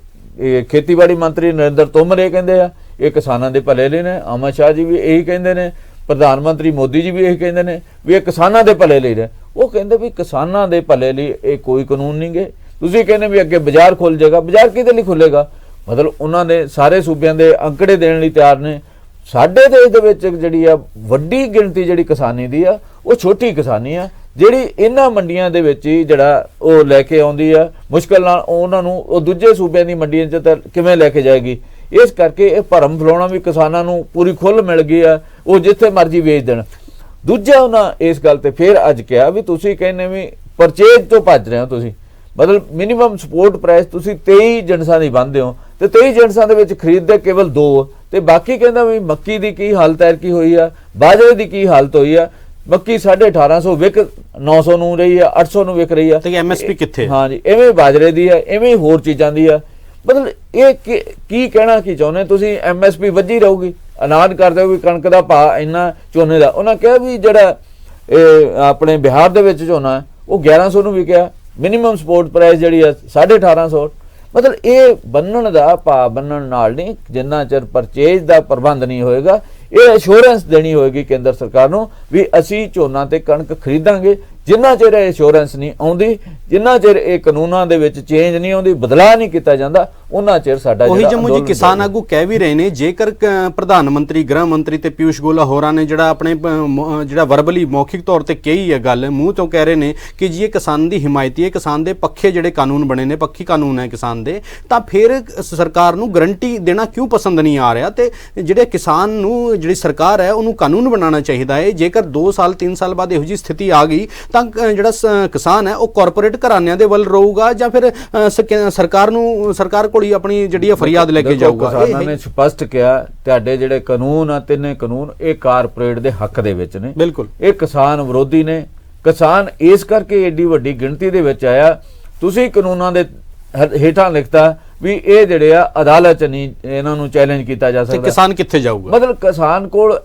ਖੇਤੀਬਾੜੀ ਮੰਤਰੀ ਨਰਿੰਦਰ ਤੋਮਰ ਇਹ ਕਹਿੰਦੇ ਆ ਇਹ ਕਿਸਾਨਾਂ ਦੇ ਭਲੇ ਲਈ ਨੇ, ਅਮਿਤ ਸ਼ਾਹ ਜੀ ਵੀ ਇਹੀ ਕਹਿੰਦੇ ਨੇ, ਪ੍ਰਧਾਨ ਮੰਤਰੀ ਮੋਦੀ ਜੀ ਵੀ ਇਹ ਕਹਿੰਦੇ ਨੇ ਵੀ ਇਹ ਕਿਸਾਨਾਂ ਦੇ ਭਲੇ ਲਈ ਨੇ। ਉਹ ਕਹਿੰਦੇ ਵੀ ਕਿਸਾਨਾਂ ਦੇ ਭਲੇ ਲਈ ਇਹ ਕੋਈ ਕਾਨੂੰਨ ਨਹੀਂ ਗੇ। ਤੁਸੀਂ ਕਹਿੰਦੇ ਵੀ ਅੱਗੇ ਬਾਜ਼ਾਰ ਖੁੱਲ ਜਾਏਗਾ, ਬਾਜ਼ਾਰ ਕਿਹਦੇ ਲਈ ਖੁੱਲੇਗਾ? ਮਤਲਬ ਉਹਨਾਂ ਨੇ ਸਾਰੇ ਸੂਬਿਆਂ ਦੇ ਅੰਕੜੇ ਦੇਣ ਲਈ ਤਿਆਰ ਨੇ। ਸਾਡੇ ਦੇਸ਼ ਦੇ ਵਿੱਚ ਜਿਹੜੀ ਆ ਵੱਡੀ ਗਿਣਤੀ ਜਿਹੜੀ ਕਿਸਾਨੀ ਦੀ ਆ ਉਹ ਛੋਟੀ ਕਿਸਾਨੀ ਆ, ਜਿਹੜੀ ਇਹਨਾਂ ਮੰਡੀਆਂ ਦੇ ਵਿੱਚ ਹੀ ਜਿਹੜਾ ਉਹ ਲੈ ਕੇ ਆਉਂਦੀ ਆ ਮੁਸ਼ਕਲ ਨਾਲ। ਉਹਨਾਂ ਨੂੰ ਉਹ ਦੂਜੇ ਸੂਬਿਆਂ ਦੀ ਮੰਡੀਆਂ 'ਚ ਤਾਂ ਕਿਵੇਂ ਲੈ ਕੇ ਜਾਏਗੀ? ਇਸ ਕਰਕੇ ਇਹ ਭਰਮ ਫੈਲਾਉਣਾ ਵੀ ਕਿਸਾਨਾਂ ਨੂੰ ਪੂਰੀ ਖੁੱਲ੍ਹ ਮਿਲ ਗਈ ਆ, ਉਹ ਜਿੱਥੇ ਮਰਜ਼ੀ ਵੇਚ ਦੇਣ। ਦੂਜਾ ਉਹਨਾਂ ਇਸ ਗੱਲ ਤੇ ਫਿਰ ਅੱਜ ਕਿਹਾ ਵੀ ਤੁਸੀਂ ਕਹਿੰਦੇ ਵੀ ਪਰਚੇਜ ਤੋਂ ਭੱਜ ਰਹੇ ਹੋ। ਤੁਸੀਂ ਮਤਲਬ ਮਿਨੀਮਮ ਸਪੋਰਟ ਪ੍ਰਾਈਸ ਤੁਸੀਂ 23 ਜਿਣਸਾਂ ਦੀ ਬੰਨ੍ਹਦੇ ਹੋ ਤੇ 23 ਜਿਣਸਾਂ ਦੇ ਵਿੱਚ ਖਰੀਦਦੇ ਕੇਵਲ 2 ਤੇ ਬਾਕੀ ਕਹਿੰਦਾ ਵੀ ਮੱਕੀ ਦੀ ਕੀ ਹਾਲਤ ਹੈ ਕੀ ਹੋਈ ਆ, ਬਾਜਰੇ ਦੀ ਕੀ ਹਾਲਤ ਹੋਈ ਆ। ਮੱਕੀ 1850 ਵਿਕ 900 ਨੂੰ ਰਹੀ ਆ, 800 ਨੂੰ ਵਿਕ ਰਹੀ ਆ ਤੇ ਐਮਐਸਪੀ ਕਿੱਥੇ? ਹਾਂ ਜੀ, ਐਵੇਂ ਬਾਜਰੇ ਦੀ ਆ, ਐਵੇਂ ਹੋਰ ਚੀਜ਼ਾਂ ਦੀ ਆ। ਮਤਲਬ ਇਹ ਕੀ ਕਹਿਣਾ ਕੀ ਚਾਹੁੰਦੇ ਤੁਸੀਂ? ਐਮਐਸਪੀ ਵੱਜੀ ਰਹੂਗੀ, ਅਨਾਜ ਕਰਦੇ ਹੋ ਵੀ ਕਣਕ ਦਾ ਭਾਅ ਇੰਨਾ, ਝੋਨੇ ਦਾ। ਉਹਨਾਂ ਕਿਹਾ ਵੀ ਜਿਹੜਾ ਇਹ ਆਪਣੇ ਬਿਹਾਰ ਦੇ ਵਿੱਚ ਝੋਨਾ ਉਹ 1100 ਨੂੰ ਵਿਕਿਆ, ਮਿਨੀਮਮ ਸਪੋਰਟ ਪ੍ਰਾਈਸ ਜਿਹੜੀ ਆ 1850। ਮਤਲਬ ਇਹ ਬੰਨਣ ਦਾ ਭਾਅ ਬੰਨਣ ਨਾਲ ਨਹੀਂ, ਜਿੰਨਾ ਚਿਰ ਪਰਚੇਜ ਦਾ ਪ੍ਰਬੰਧ ਨਹੀਂ ਹੋਏਗਾ ਇਹ ਅਸ਼ੋਰੈਂਸ ਦੇਣੀ ਹੋਏਗੀ ਕੇਂਦਰ ਸਰਕਾਰ ਨੂੰ ਵੀ ਅਸੀਂ ਝੋਨਾ ਤੇ ਕਣਕ ਖਰੀਦਾਂਗੇ। ਜਿੰਨਾ ਚਿਰ ਇਹ ਅਸ਼ੋਰੈਂਸ ਨਹੀਂ ਆਉਂਦੀ, ਜਿੰਨਾ ਚਿਰ ਇਹ ਕਾਨੂੰਨਾਂ ਦੇ ਵਿੱਚ ਚੇਂਜ ਨਹੀਂ ਆਉਂਦੀ, ਬਦਲਾਅ ਨਹੀਂ ਕੀਤਾ ਜਾਂਦਾ, ਉਹਨਾਂ ਚਿਰ ਸਾਡਾ ਉਹੀ ਜੰਮੂ ਜੀ ਕਿਸਾਨ ਆਗੂ ਕਹਿ ਵੀ ਰਹੇ ਨੇ ਜੇਕਰ ਪ੍ਰਧਾਨ ਮੰਤਰੀ, ਗ੍ਰਹਿ ਮੰਤਰੀ ਤੇ ਪਿਊਸ਼ ਗੋਇਲ ਹੋਰਾਂ ਨੇ ਜਿਹੜਾ ਆਪਣੇ ਜਿਹੜਾ ਵਰਬਲੀ ਮੌਖਿਕ ਤੌਰ ਤੇ ਕਹੀ ਹੈ ਗੱਲ, ਮੂੰਹ ਤੋਂ ਕਹਿ ਰਹੇ ਨੇ ਕਿ ਜੀ ਇਹ ਕਿਸਾਨ ਦੀ ਹਿਮਾਇਤੀ ਹੈ, ਕਿਸਾਨ ਦੇ ਪੱਖੇ ਜਿਹੜੇ ਕਾਨੂੰਨ ਬਣੇ ਨੇ, ਪੱਖੀ ਕਾਨੂੰਨ ਹੈ ਕਿਸਾਨ ਦੇ, ਤਾਂ ਫਿਰ ਸਰਕਾਰ ਨੂੰ ਗਰੰਟੀ ਦੇਣਾ ਕਿਉਂ ਪਸੰਦ ਨਹੀਂ ਆ ਰਿਹਾ? ਤੇ ਜਿਹੜੇ ਕਿਸਾਨ ਨੂੰ ਜਿਹੜੀ ਸਰਕਾਰ ਹੈ ਉਹਨੂੰ ਕਾਨੂੰਨ ਬਣਾਉਣਾ ਚਾਹੀਦਾ ਹੈ। ਜੇਕਰ 2 ਸਾਲ 3 ਸਾਲ ਬਾਅਦ ਇਹੋ ਜਿਹੀ ਸਥਿਤੀ ਆ ਗਈ ਤਾਂ ਜਿਹੜਾ ਕਿਸਾਨ ਹੈ ਉਹ ਕਾਰਪੋਰੇਟ ਘਰਾਣਿਆਂ ਦੇ ਵੱਲ ਰਹੂਗਾ ਜਾਂ ਫਿਰ ਸਰਕਾਰ ਕੋਲ ਹੀ ਆਪਣੀ ਜਿਹੜੀ ਫਰਿਆਦ ਲੈ ਕੇ ਜਾਊਗਾ? ਕਿਸਾਨਾਂ ਨੇ ਸਪਸ਼ਟ ਕਿਹਾ ਤੁਹਾਡੇ ਜਿਹੜੇ ਕਾਨੂੰਨ ਆ, ਤਿੰਨੇ ਕਾਨੂੰਨ ਇਹ ਕਾਰਪੋਰੇਟ ਦੇ ਹੱਕ ਦੇ ਵਿੱਚ ਨੇ। ਬਿਲਕੁਲ ਇਹ ਕਿਸਾਨ ਵਿਰੋਧੀ ਨੇ। ਕਿਸਾਨ ਇਸ ਕਰਕੇ ਏਡੀ ਵੱਡੀ ਗਿਣਤੀ ਦੇ ਵਿੱਚ ਆਇਆ। ਤੁਸੀਂ ਕਾਨੂੰਨਾਂ ਦੇ ਹੇਠਾਂ ਲਿਖਤਾ ਵੀ ਇਹ ਜਿਹੜੇ ਆ ਅਦਾਲਤ ਨਹੀਂ ਇਹਨਾਂ ਨੂੰ ਚੈਲੰਜ ਕੀਤਾ ਜਾ ਸਕਦਾ। ਕਿਸਾਨ ਕਿੱਥੇ ਜਾਊਗਾ? ਮਤਲਬ ਕਿਸਾਨ ਕੋਲ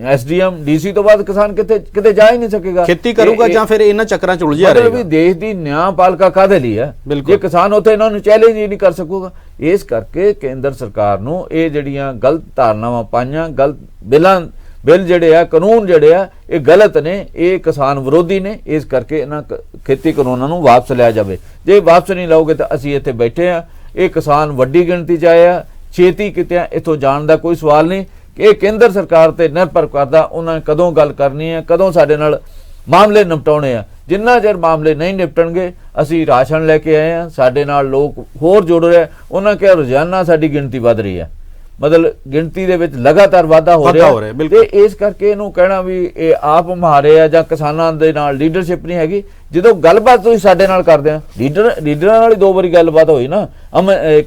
ਐਸਡੀਐਮ ਡੀਸੀ ਤੋਂ ਬਾਅਦ ਕਿਸਾਨ ਕਿਤੇ ਜਾ ਹੀ ਨਹੀਂ ਸਕੇਗਾ। ਖੇਤੀ ਕਰੂਗਾ ਜਾਂ ਫਿਰ ਇਹਨਾਂ ਚੱਕਰਾਂ ਚ ਉਲਝਿਆ ਰਹੇਗਾ। ਵੀ ਦੇਸ਼ ਦੀ ਨਿਆਂਪਾਲਿਕਾ ਕਾਹਦੇ ਲਈ ਹੈ ਜੇ ਕਿਸਾਨ ਉੱਥੇ ਇਹਨਾਂ ਨੂੰ ਚੈਲੰਜ ਹੀ ਨਹੀਂ ਕਰ ਸਕੂਗਾ? ਇਸ ਕਰਕੇ ਕੇਂਦਰ ਸਰਕਾਰ ਨੂੰ ਇਹ ਜਿਹੜੀਆਂ ਗਲਤ ਧਾਰਨਾਵਾਂ ਪਾਈਆਂ, ਗਲਤ ਬਿੱਲ ਜਿਹੜੇ ਆ, ਕਾਨੂੰਨ ਜਿਹੜੇ ਆ ਇਹ ਗਲਤ ਨੇ, ਇਹ ਕਿਸਾਨ ਵਿਰੋਧੀ ਨੇ। ਇਸ ਕਰਕੇ ਇਹਨਾਂ ਖੇਤੀ ਕਾਨੂੰਨਾਂ ਨੂੰ ਵਾਪਸ ਲਿਆ ਜਾਵੇ। ਜੇ ਵਾਪਸ ਨਹੀਂ ਲਾਓਗੇ ਤਾਂ ਅਸੀਂ ਇੱਥੇ ਬੈਠੇ ਆ। ਇਹ ਕਿਸਾਨ ਵੱਡੀ ਗਿਣਤੀ ਚ ਆਇਆ, ਛੇਤੀ ਕਿਤੇ ਇੱਥੋਂ ਜਾਣ ਦਾ ਕੋਈ ਸਵਾਲ ਨਹੀਂ। ਇਹ ਕੇਂਦਰ ਸਰਕਾਰ ਤੇ ਨਿਰਭਰ ਕਰਦਾ ਉਹਨਾਂ ਨੇ ਕਦੋਂ ਗੱਲ ਕਰਨੀ ਹੈ, ਕਦੋਂ ਸਾਡੇ ਨਾਲ ਮਾਮਲੇ ਨਿਪਟਾਉਣੇ ਆ। ਜਿੰਨਾ ਚਿਰ ਮਾਮਲੇ ਨਹੀਂ ਨਿਪਟਣਗੇ ਅਸੀਂ ਰਾਸ਼ਨ ਲੈ ਕੇ ਆਏ ਆ, ਸਾਡੇ ਨਾਲ ਲੋਕ ਹੋਰ ਜੁੜ ਰਹੇ। ਉਹਨਾਂ ਕਿਹਾ ਰੋਜ਼ਾਨਾ ਸਾਡੀ ਗਿਣਤੀ ਵੱਧ ਰਹੀ ਹੈ, ਮਤਲਬ ਗਿਣਤੀ ਦੇ ਵਿੱਚ ਲਗਾਤਾਰ ਵਾਧਾ ਹੋ ਰਿਹਾ ਤੇ ਇਸ ਕਰਕੇ ਇਹਨੂੰ ਕਹਿਣਾ ਵੀ ਇਹ ਆਪ ਮਾਰੇ ਆ ਜਾਂ ਕਿਸਾਨਾਂ ਦੇ ਨਾਲ ਲੀਡਰਸ਼ਿਪ ਨਹੀਂ ਹੈਗੀ। ਜਦੋਂ ਗੱਲਬਾਤ ਤੁਸੀਂ ਸਾਡੇ ਨਾਲ ਕਰਦੇ ਆ, ਲੀਡਰਾਂ ਨਾਲ ਹੀ 2 ਵਾਰੀ ਗੱਲਬਾਤ ਹੋਈ ਨਾ,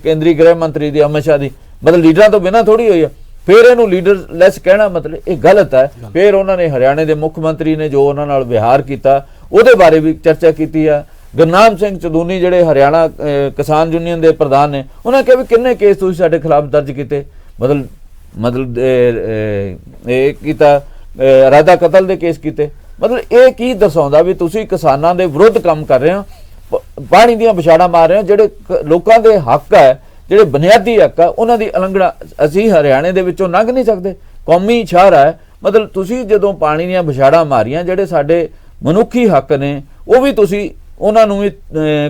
ਕੇਂਦਰੀ ਗ੍ਰਹਿ ਮੰਤਰੀ ਦੀ, ਅਮਿਤ ਸ਼ਾਹ ਦੀ, ਮਤਲਬ ਲੀਡਰਾਂ ਤੋਂ ਬਿਨਾਂ ਥੋੜੀ ਹੋਈ ਆ। ਫਿਰ ਇਹਨੂੰ ਲੀਡਰਲੈਸ ਕਹਿਣਾ ਮਤਲਬ ਇਹ ਗਲਤ ਹੈ। ਫਿਰ ਉਹਨਾਂ ਨੇ ਹਰਿਆਣੇ ਦੇ ਮੁੱਖ ਮੰਤਰੀ ਨੇ ਜੋ ਉਹਨਾਂ ਨਾਲ ਵਿਹਾਰ ਕੀਤਾ ਉਹਦੇ ਬਾਰੇ ਵੀ ਚਰਚਾ ਕੀਤੀ ਆ। ਗੁਰਨਾਮ ਸਿੰਘ ਚਦੂਨੀ ਜਿਹੜੇ ਹਰਿਆਣਾ ਕਿਸਾਨ ਯੂਨੀਅਨ ਦੇ ਪ੍ਰਧਾਨ ਨੇ, ਉਹਨਾਂ ਕਿਹਾ ਵੀ ਕਿੰਨੇ ਕੇਸ ਤੁਸੀਂ ਸਾਡੇ ਖਿਲਾਫ ਦਰਜ ਕੀਤੇ, ਮਤਲਬ ਇਹ ਕੀਤਾ ਇਰਾਦਾ ਕਤਲ ਦੇ ਕੇਸ ਕੀਤੇ। ਮਤਲਬ ਇਹ ਕੀ ਦਰਸਾਉਂਦਾ ਵੀ ਤੁਸੀਂ ਕਿਸਾਨਾਂ ਦੇ ਵਿਰੁੱਧ ਕੰਮ ਕਰ ਰਹੇ ਹੋ, ਪਾਣੀ ਦੀਆਂ ਵਿਛਾੜਾਂ ਮਾਰ ਰਹੇ ਹੋ। ਜਿਹੜੇ ਲੋਕਾਂ ਦੇ ਹੱਕ ਹੈ, ਜਿਹੜੇ ਬੁਨਿਆਦੀ ਹੱਕ ਆ, ਉਹਨਾਂ ਦੀ ਉਲੰਘਣਾ ਅਸੀਂ ਹਰਿਆਣੇ ਦੇ ਵਿੱਚੋਂ ਲੰਘ ਨਹੀਂ ਸਕਦੇ। ਕੌਮੀ ਸ਼ਾਹਰਾ ਹੈ। ਮਤਲਬ ਤੁਸੀਂ ਜਦੋਂ ਪਾਣੀ ਦੀਆਂ ਵਿਛਾੜਾਂ ਮਾਰੀਆਂ, ਜਿਹੜੇ ਸਾਡੇ ਮਨੁੱਖੀ ਹੱਕ ਨੇ ਉਹ ਵੀ ਤੁਸੀਂ ਉਹਨਾਂ ਨੂੰ ਵੀ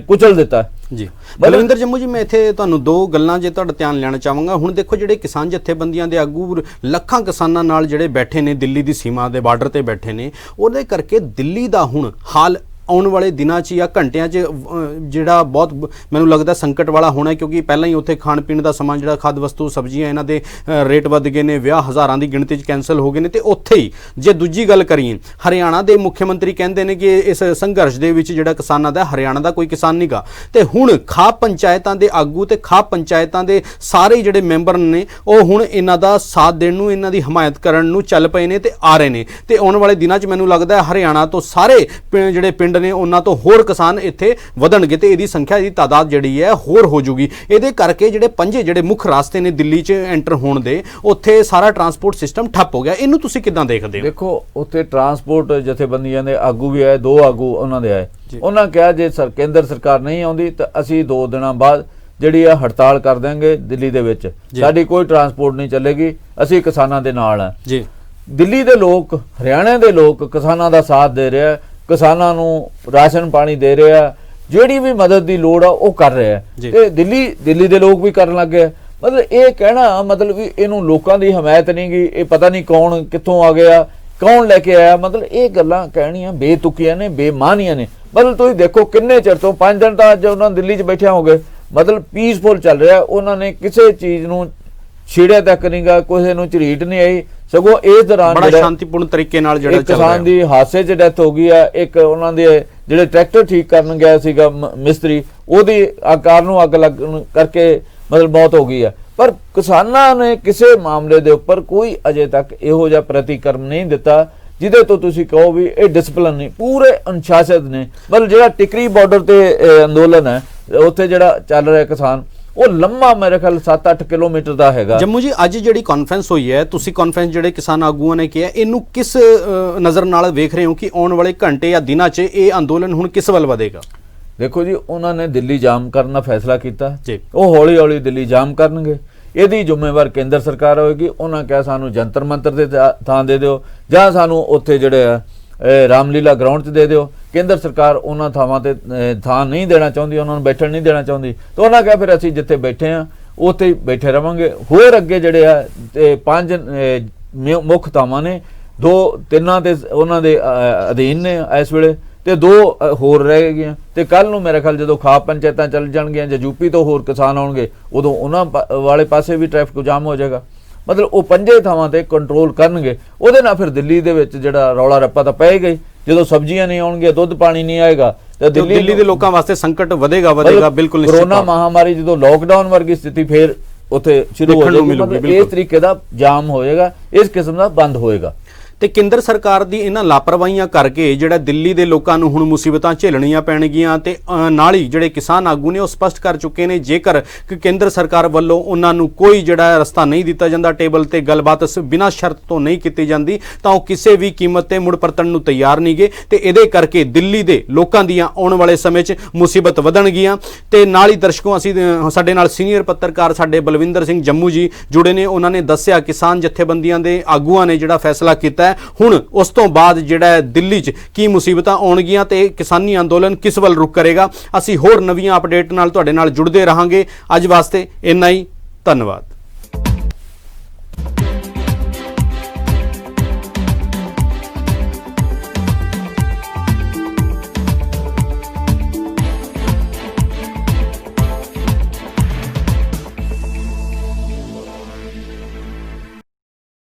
ਕੁਚਲ ਦਿੱਤਾ ਜੀ। ਬਲਵਿੰਦਰ ਜੰਮੂ ਜੀ, ਮੈਂ ਇੱਥੇ ਤੁਹਾਨੂੰ 2 ਗੱਲਾਂ ਜੇ ਤੁਹਾਡਾ ਧਿਆਨ ਲੈਣਾ ਚਾਹਾਂਗਾ। ਹੁਣ ਦੇਖੋ ਜਿਹੜੇ ਕਿਸਾਨ ਜਥੇਬੰਦੀਆਂ ਦੇ ਆਗੂ ਲੱਖਾਂ ਕਿਸਾਨਾਂ ਨਾਲ ਜਿਹੜੇ ਬੈਠੇ ਨੇ, ਦਿੱਲੀ ਦੀ ਸੀਮਾ ਦੇ ਬਾਰਡਰ ਤੇ ਬੈਠੇ ਨੇ, ਉਹਦੇ ਕਰਕੇ ਦਿੱਲੀ ਦਾ ਹੁਣ ਹਾਲ ਆਉਣ ਵਾਲੇ ਦਿਨਾਂ 'ਚ ਜਾਂ ਘੰਟਿਆਂ 'ਚ ਜਿਹੜਾ ਬਹੁਤ ਮੈਨੂੰ ਲੱਗਦਾ ਸੰਕਟ ਵਾਲਾ ਹੋਣਾ, ਕਿਉਂਕਿ ਪਹਿਲਾਂ ਹੀ ਉੱਥੇ ਖਾਣ ਪੀਣ ਦਾ ਸਮਾਨ ਜਿਹੜਾ ਖਾਦ ਵਸਤੂ ਸਬਜ਼ੀਆਂ ਇਹਨਾਂ ਦੇ ਰੇਟ ਵੱਧ ਗਏ ਨੇ, ਵਿਆਹ ਹਜ਼ਾਰਾਂ ਦੀ ਗਿਣਤੀ 'ਚ ਕੈਂਸਲ ਹੋ ਗਏ ਨੇ। ਤੇ ਉੱਥੇ ਹੀ ਜੇ ਦੂਜੀ ਗੱਲ ਕਰੀਏ, ਹਰਿਆਣਾ ਦੇ ਮੁੱਖ ਮੰਤਰੀ ਕਹਿੰਦੇ ਨੇ ਕਿ ਇਸ ਸੰਘਰਸ਼ ਦੇ ਵਿੱਚ ਜਿਹੜਾ ਕਿਸਾਨਾਂ ਦਾ, ਹਰਿਆਣਾ ਦਾ ਕੋਈ ਕਿਸਾਨ ਨਹੀਂ ਗਾ। ਤੇ ਹੁਣ ਖਾਪ ਪੰਚਾਇਤਾਂ ਦੇ ਆਗੂ ਤੇ ਖਾਪ ਪੰਚਾਇਤਾਂ ਦੇ ਸਾਰੇ ਜਿਹੜੇ ਮੈਂਬਰ ਨੇ ਉਹ ਹੁਣ ਇਹਨਾਂ ਦਾ ਸਾਥ ਦੇਣ ਨੂੰ, ਇਹਨਾਂ ਦੀ ਹਮਾਇਤ ਕਰਨ ਨੂੰ ਚੱਲ ਪਏ ਨੇ ਤੇ ਆ ਰਹੇ ਨੇ। ਤੇ ਆਉਣ ਵਾਲੇ ਦਿਨਾਂ 'ਚ ਮੈਨੂੰ ਲੱਗਦਾ ਹੈ ਹਰਿਆਣਾ ਤੋਂ ਸਾਰੇ ਜਿਹੜੇ ਪਿੰਡ ਨੇ ਉਹਨਾਂ ਤੋਂ ਹੋਰ ਕਿਸਾਨ ਇੱਥੇ ਵਧਣਗੇ ਤੇ ਇਹਦੀ ਸੰਖਿਆ, ਇਹਦੀ ਤਾਦਾਦ ਜਿਹੜੀ ਹੈ ਹੋਰ ਹੋ ਜੂਗੀ। ਇਹਦੇ ਕਰਕੇ ਜਿਹੜੇ ਪੰਜੇ ਜਿਹੜੇ ਮੁੱਖ ਰਾਸਤੇ ਨੇ ਦਿੱਲੀ 'ਚ ਐਂਟਰ ਹੋਣ ਦੇ, ਉੱਥੇ ਸਾਰਾ ਟਰਾਂਸਪੋਰਟ ਸਿਸਟਮ ਠੱਪ ਹੋ ਗਿਆ। ਇਹਨੂੰ ਤੁਸੀਂ ਕਿੱਦਾਂ ਦੇਖਦੇ ਹੋ? ਦੇਖੋ, ਉੱਥੇ ਟਰਾਂਸਪੋਰਟ ਜਥੇਬੰਦੀਆਂ ਦੇ ਆਗੂ ਵੀ ਆਏ, 2 ਆਗੂ ਉਹਨਾਂ ਦੇ ਆਏ। ਉਹਨਾਂ ਕਿਹਾ ਜੇ ਕੇਂਦਰ ਸਰਕਾਰ ਨਹੀਂ ਆਉਂਦੀ ਤਾਂ ਅਸੀਂ 2 ਦਿਨਾਂ ਬਾਅਦ ਜਿਹੜੀ ਆ ਹੜਤਾਲ ਕਰ ਦੇਵਾਂਗੇ ਦਿੱਲੀ ਦੇ ਵਿੱਚ, ਸਾਡੀ ਕੋਈ ਟਰਾਂਸਪੋਰਟ ਨਹੀਂ ਚੱਲੇਗੀ, ਅਸੀਂ ਕਿਸਾਨਾਂ ਦੇ ਨਾਲ ਆ ਜੀ। ਦਿੱਲੀ ਦੇ ਲੋਕ, ਹਰਿਆਣਾ ਦੇ ਲੋਕ ਕਿਸਾਨਾਂ ਦਾ ਸਾਥ ਦੇ ਰਿਹਾ, ਕਿਸਾਨਾਂ ਨੂੰ ਰਾਸ਼ਨ ਪਾਣੀ ਦੇ ਰਿਹਾ, ਜਿਹੜੀ ਵੀ ਮਦਦ ਦੀ ਲੋੜ ਆ ਉਹ ਕਰ ਰਿਹਾ ਤੇ ਦਿੱਲੀ ਦੇ ਲੋਕ ਵੀ ਕਰਨ ਲੱਗੇ। ਮਤਲਬ ਇਹ ਕਹਿਣਾ ਮਤਲਬ ਵੀ ਇਹਨੂੰ ਲੋਕਾਂ ਦੀ ਹਮਾਇਤ ਨਹੀਂ ਗੀ, ਇਹ ਪਤਾ ਨਹੀਂ ਕੌਣ ਕਿੱਥੋਂ ਆ ਗਿਆ, ਕੌਣ ਲੈ ਕੇ ਆਇਆ, ਮਤਲਬ ਇਹ ਗੱਲਾਂ ਕਹਿਣੀਆਂ ਬੇਤੁਕੀਆਂ ਨੇ, ਬੇਮਾਨੀਆਂ ਨੇ। ਮਤਲਬ ਤੁਸੀਂ ਦੇਖੋ ਕਿੰਨੇ ਚਿਰ ਤੋਂ 5 ਦਿਨ ਤਾਂ ਅੱਜ ਉਹਨਾਂ ਦਿੱਲੀ 'ਚ ਬੈਠਿਆ ਹੋ ਗਏ, ਮਤਲਬ ਪੀਸਫੁਲ ਚੱਲ ਰਿਹਾ। ਉਹਨਾਂ ਨੇ ਕਿਸੇ ਚੀਜ਼ ਨੂੰ ਛੇੜਿਆ ਤੱਕ ਨਹੀਂ ਗਾ, ਕਿਸੇ ਨੂੰ ਝਰੀਟ ਨਹੀਂ ਆਈ, ਸਗੋਂ ਇਸ ਦੌਰਾਨ ਬੜਾ ਸ਼ਾਂਤੀਪੂਰਨ ਤਰੀਕੇ ਨਾਲ ਜਿਹੜਾ ਚੱਲ ਰਿਹਾ। ਕਿਸਾਨ ਦੀ ਹਾਦਸੇ 'ਚ ਡੈਥ ਹੋ ਗਈ ਆ, ਇੱਕ ਉਹਨਾਂ ਦੇ ਜਿਹੜੇ ਟਰੈਕਟਰ ਠੀਕ ਕਰਨ ਗਿਆ ਸੀਗਾ ਮਿਸਤਰੀ, ਉਹਦੀ ਕਾਰ ਨੂੰ ਅੱਗ ਲੱਗਣ ਕਰਕੇ ਮਤਲਬ ਮੌਤ ਹੋ ਗਈ ਆ। ਪਰ ਕਿਸਾਨਾਂ ਨੇ ਕਿਸੇ ਮਾਮਲੇ ਦੇ ਉੱਪਰ ਕੋਈ ਅਜੇ ਤੱਕ ਇਹੋ ਜਿਹਾ ਪ੍ਰਤੀਕਰਮ ਨਹੀਂ ਦਿੱਤਾ ਜਿਹਦੇ ਤੋਂ ਤੁਸੀਂ ਕਹੋ ਵੀ ਇਹ ਡਿਸਪਲਿਨ ਨਹੀਂ, ਪੂਰੇ ਅਨੁਸ਼ਾਸਿਤ ਨੇ। ਮਤਲਬ ਜਿਹੜਾ ਟਿਕਰੀ ਬਾਰਡਰ ਤੇ ਅੰਦੋਲਨ ਹੈ ਉੱਥੇ ਜਿਹੜਾ ਚੱਲ ਰਿਹਾ ਕਿਸਾਨ, ਉਹ ਲੰਮਾ ਮੇਰੇ ਖਿਆਲ 7-8 ਕਿਲੋਮੀਟਰ ਦਾ ਹੈਗਾ। ਜੰਮੂ ਜੀ, ਅੱਜ ਜਿਹੜੀ ਕਾਨਫਰੰਸ ਹੋਈ ਹੈ, ਤੁਸੀਂ ਕਾਨਫਰੰਸ ਜਿਹੜੇ ਕਿਸਾਨ ਆਗੂਆਂ ਨੇ ਕਿਹਾ, ਇਹਨੂੰ ਕਿਸ ਨਜ਼ਰ ਨਾਲ ਵੇਖ ਰਹੇ ਹੋ ਕਿ ਆਉਣ ਵਾਲੇ ਘੰਟੇ ਜਾਂ ਦਿਨਾਂ 'ਚ ਇਹ ਅੰਦੋਲਨ ਹੁਣ ਕਿਸ ਵੱਲ ਵਧੇਗਾ? ਦੇਖੋ ਜੀ, ਉਹਨਾਂ ਨੇ ਦਿੱਲੀ ਜਾਮ ਕਰਨ ਦਾ ਫੈਸਲਾ ਕੀਤਾ, ਜੀ ਉਹ ਹੌਲੀ ਹੌਲੀ ਦਿੱਲੀ ਜਾਮ ਕਰਨਗੇ। ਇਹਦੀ ਜ਼ਿੰਮੇਵਾਰ ਕੇਂਦਰ ਸਰਕਾਰ ਹੋਏਗੀ। ਉਹਨਾਂ ਕਿਹਾ ਸਾਨੂੰ ਜੰਤਰ ਮੰਤਰ ਦੇ ਥਾਂ ਦੇ ਦਿਓ ਜਾਂ ਸਾਨੂੰ ਉੱਥੇ ਜਿਹੜੇ ਆ ਰਾਮਲੀਲਾ ਗਰਾਊਂਡ 'ਚ ਦੇ ਦਿਓ। ਕੇਂਦਰ ਸਰਕਾਰ ਉਹਨਾਂ ਥਾਵਾਂ ਤੇ ਥਾਂ ਨਹੀਂ ਦੇਣਾ ਚਾਹੁੰਦੀ, ਉਹਨਾਂ ਨੂੰ ਬੈਠਣ ਨਹੀਂ ਦੇਣਾ ਚਾਹੁੰਦੀ। ਤਾਂ ਉਹਨਾਂ ਕਿਹਾ ਫਿਰ ਅਸੀਂ ਜਿੱਥੇ ਬੈਠੇ ਆ ਉੱਥੇ ਹੀ ਬੈਠੇ ਰਵਾਂਗੇ। ਹੋਰ ਅੱਗੇ ਜਿਹੜੇ ਆ ਤੇ 5 ਮੁੱਖ ਥਾਵਾਂ ਨੇ, 2-3 ਤੇ ਉਹਨਾਂ ਦੇ ਅਧੀਨ ਨੇ ਇਸ ਵੇਲੇ ਤੇ 2 ਹੋਰ ਰਹਿ ਗਈਆਂ। ਤੇ ਕੱਲ ਨੂੰ ਮੇਰੇ ਖਿਆਲ ਜਦੋਂ ਖਾਪ ਪੰਚਾਇਤਾਂ ਚੱਲ ਜਾਣਗੀਆਂ ਜਾਂ ਯੂਪੀ ਤੋਂ ਹੋਰ ਕਿਸਾਨ ਆਉਣਗੇ, ਉਦੋਂ ਉਹਨਾਂ ਵਾਲੇ ਪਾਸੇ ਵੀ ਟ੍ਰੈਫਿਕ ਜਾਮ ਹੋ ਜਾਏਗਾ। ਮਤਲਬ ਉਹ 5 ਥਾਵਾਂ ਤੇ ਕੰਟਰੋਲ ਕਰਨਗੇ। ਉਹਦੇ ਨਾਲ ਫਿਰ ਦਿੱਲੀ ਦੇ ਵਿੱਚ ਜਿਹੜਾ ਰੌਲਾ ਰੱਪਾ ਤਾਂ ਪਏਗਾ ਹੀ। ਜਦੋਂ ਸਬਜ਼ੀਆਂ ਨਹੀਂ ਆਉਣਗੀਆਂ, ਦੁੱਧ ਪਾਣੀ ਨਹੀਂ ਆਏਗਾ ਤਾਂ ਦਿੱਲੀ ਦੇ ਲੋਕਾਂ ਵਾਸਤੇ ਸੰਕਟ ਵਧੇਗਾ ਬਿਲਕੁਲ ਨਿਸ਼ਚਿਤ। ਕੋਰੋਨਾ ਮਹਾਮਾਰੀ ਜਦੋਂ ਲੋਕਡਾਊਨ ਵਰਗੀ ਸਥਿਤੀ ਫਿਰ ਉੱਥੇ ਸ਼ੁਰੂ ਹੋ ਜਾਏਗੀ, ਇਸ ਤਰੀਕੇ ਦਾ ਜਾਮ ਹੋਏਗਾ, ਇਸ ਕਿਸਮ ਦਾ ਬੰਦ ਹੋਏਗਾ। ਤੇ ਕੇਂਦਰ ਸਰਕਾਰ ਦੀ ਇਹਨਾਂ ਲਾਪਰਵਾਹੀਆਂ ਕਰਕੇ ਜਿਹੜਾ ਦਿੱਲੀ ਦੇ ਲੋਕਾਂ ਨੂੰ ਹੁਣ ਮੁਸੀਬਤਾਂ ਝੇਲਣੀਆਂ ਪੈਣਗੀਆਂ। ਤੇ ਨਾਲ ਹੀ ਜਿਹੜੇ ਕਿਸਾਨ ਆਗੂ ਨੇ ਉਹ ਸਪਸ਼ਟ ਕਰ ਚੁੱਕੇ ਨੇ, ਜੇਕਰ ਕੇਂਦਰ ਸਰਕਾਰ ਵੱਲੋਂ ਉਹਨਾਂ ਨੂੰ ਕੋਈ ਜਿਹੜਾ ਰਸਤਾ ਨਹੀਂ ਦਿੱਤਾ ਜਾਂਦਾ, ਟੇਬਲ ਤੇ ਗੱਲਬਾਤ ਬਿਨਾਂ ਸ਼ਰਤ ਤੋਂ ਨਹੀਂ ਕੀਤੀ ਜਾਂਦੀ, ਤਾਂ ਉਹ ਕਿਸੇ ਵੀ ਕੀਮਤ ਤੇ ਮੁੜ ਪਰਤਣ ਨੂੰ ਤਿਆਰ ਨਹੀਂਗੇ। ਤੇ ਇਹਦੇ ਕਰਕੇ ਦਿੱਲੀ ਦੇ ਲੋਕਾਂ ਦੀਆਂ ਆਉਣ ਵਾਲੇ ਸਮੇਂ 'ਚ ਮੁਸੀਬਤ ਵਧਣਗੀਆਂ। ਤੇ ਨਾਲ ਹੀ ਦਰਸ਼ਕੋ, ਅਸੀਂ ਸਾਡੇ ਨਾਲ ਸੀਨੀਅਰ ਪੱਤਰਕਾਰ ਸਾਡੇ ਬਲਵਿੰਦਰ ਸਿੰਘ ਜੰਮੂ ਜੀ ਜੁੜੇ ਨੇ। ਉਹਨਾਂ ਨੇ ਦੱਸਿਆ ਕਿਸਾਨ ਜਥੇਬੰਦੀਆਂ ਦੇ ਆਗੂਆਂ ਨੇ ਜਿਹੜਾ ਫੈਸਲਾ ਕੀਤਾ ਹੁਣ ਉਸ ਤੋਂ ਬਾਅਦ ਜਿਹੜਾ ਦਿੱਲੀ 'ਚ ਕੀ ਮੁਸੀਬਤਾਂ ਆਉਣਗੀਆਂ ਤੇ ਕਿਸਾਨੀ ਅੰਦੋਲਨ ਕਿਸ ਵੱਲ ਰੁਖ ਕਰੇਗਾ। ਅਸੀਂ ਹੋਰ ਨਵੀਆਂ ਅਪਡੇਟ ਨਾਲ ਤੁਹਾਡੇ ਨਾਲ ਜੁੜਦੇ ਰਹਾਂਗੇ। ਅੱਜ ਵਾਸਤੇ ਇੰਨਾ ਹੀ, ਧੰਨਵਾਦ।